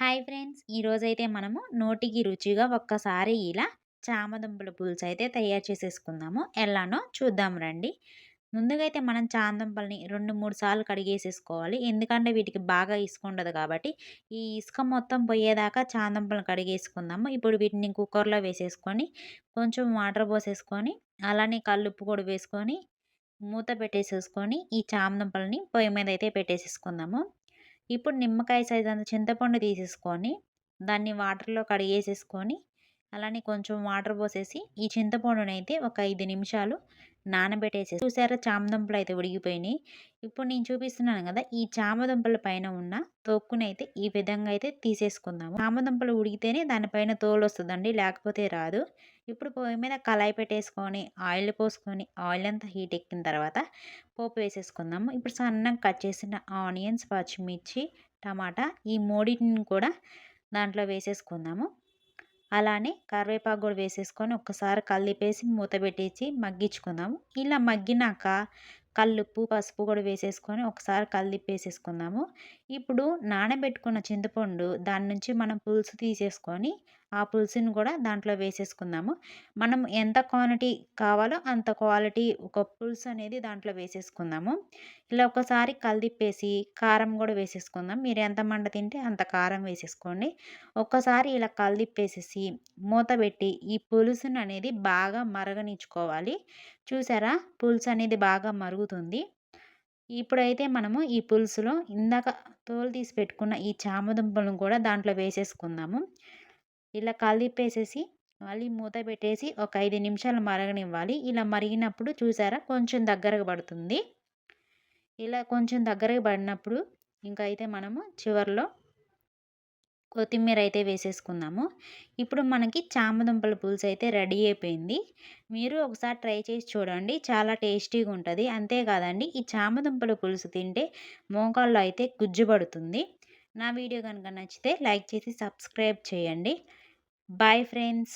Hi friends! ఈరోజైతే మనము నోటికి రుచిగా ఒక్కసారి ఇలా చామదుంపల పులుసు అయితే తయారు చేసేసుకుందాము. ఎలానో చూద్దాం రండి. ముందుగా అయితే మనం చామదుంపల్ని 2, 3 సార్లు కడిగేసేసుకోవాలి. ఎందుకంటే వీటికి బాగా ఇసుక ఉండదు కాబట్టి, ఈ ఇసుక మొత్తం పోయేదాకా చామదుంపలను కడిగేసుకుందాము. ఇప్పుడు వీటిని కుక్కర్‌లో వేసేసుకొని, కొంచెం వాటర్ పోసేసుకొని, అలానే కల్లుప్పు కూడా వేసుకొని, మూత పెట్టేసేసుకొని, ఈ చామదుంపలని పొయ్యి మీద అయితే పెట్టేసేసుకుందాము. ఇప్పుడు నిమ్మకాయ సైజ్ అంత చింతపండు తీసేసుకొని, దాన్ని వాటర్‌లో కడిగేసేసుకొని, అలానే కొంచెం వాటర్ పోసేసి, ఈ చింతపండునైతే ఒక 5 నిమిషాలు చూసారా చామదుంపలు అయితే ఉడికిపోయినాయి. ఇప్పుడు నేను చూపిస్తున్నాను కదా! ఈ చామదుంపల పైన ఉన్న తొక్కునైతే ఈ విధంగా అయితే తీసేసుకుందాము. చామదుంపలు ఉడికితేనే దానిపైన తోలొస్తదండి. లేకపోతే రాదు. ఇప్పుడు పొయ్యి మీద కళాయి పెట్టేసుకొని, ఆయిల్ పోసుకొని, ఆయిల్ అంతా హీట్ ఎక్కిన తర్వాత పోపు వేసేసుకుందాము. ఇప్పుడు సన్నగా కట్ చేసిన ఆనియన్స్, పచ్చిమిర్చి, టమాటా ఈ మూడిటిని కూడా దాంట్లో వేసేసుకుందాము. అలానే కరివేపాకు కూడా వేసేసుకొని ఒక్కసారి కలిపేసి మూత పెట్టేసి మగ్గించుకుందాము. ఇలా మగ్గినాక కల్లుప్పు, పసుపు కూడా వేసేసుకొని ఒకసారి కలిపేసేసుకుందాము. ఇప్పుడు నానబెట్టుకున్న చింతపండు దాని నుంచి మనం పులుసు తీసేసుకొని ఆ పులుసుని కూడా దాంట్లో వేసేసుకుందాము. మనం ఎంత క్వాంటిటీ కావాలో అంత క్వాలిటీ ఒక పులుసు అనేది దాంట్లో వేసేసుకుందాము. ఇలా ఒకసారి కలిపేసి కారం కూడా వేసేసుకుందాం. మీరు ఎంత మంట తింటే అంత కారం వేసేసుకోండి. ఒక్కసారి ఇలా కలిపేసేసి మూత పెట్టి ఈ పులుసుని అనేది బాగా మరగనిచ్చుకోవాలి. చూసారా పులుసు అనేది బాగా మరుగుతుంది. ఇప్పుడైతే మనము ఈ పులుసులో ఇందాక తోలు తీసి పెట్టుకున్న ఈ చామదుంపలను కూడా దాంట్లో వేసేసుకుందాము. ఇలా కలిపేసేసి మళ్ళీ మూత పెట్టేసి ఒక 5 నిమిషాలు మరగనివ్వాలి. ఇలా మరిగినప్పుడు చూసారా కొంచెం దగ్గరకు పడుతుంది. ఇలా కొంచెం దగ్గరకు పడినప్పుడు ఇంకా అయితే మనము చివర్లో కొత్తిమీర అయితే వేసేసుకుందాము. ఇప్పుడు మనకి చామదుంపల పులుసు అయితే రెడీ అయిపోయింది. మీరు ఒకసారి ట్రై చేసి చూడండి. చాలా టేస్టీగా ఉంటది. అంతే కాదండి ఈ చామదుంపల పులుసు తింటే మోకాల్లో అయితే గుజ్జు పడుతుంది. నా వీడియో కనుక నచ్చితే లైక్ చేసి సబ్స్క్రైబ్ చేయండి. Bye friends.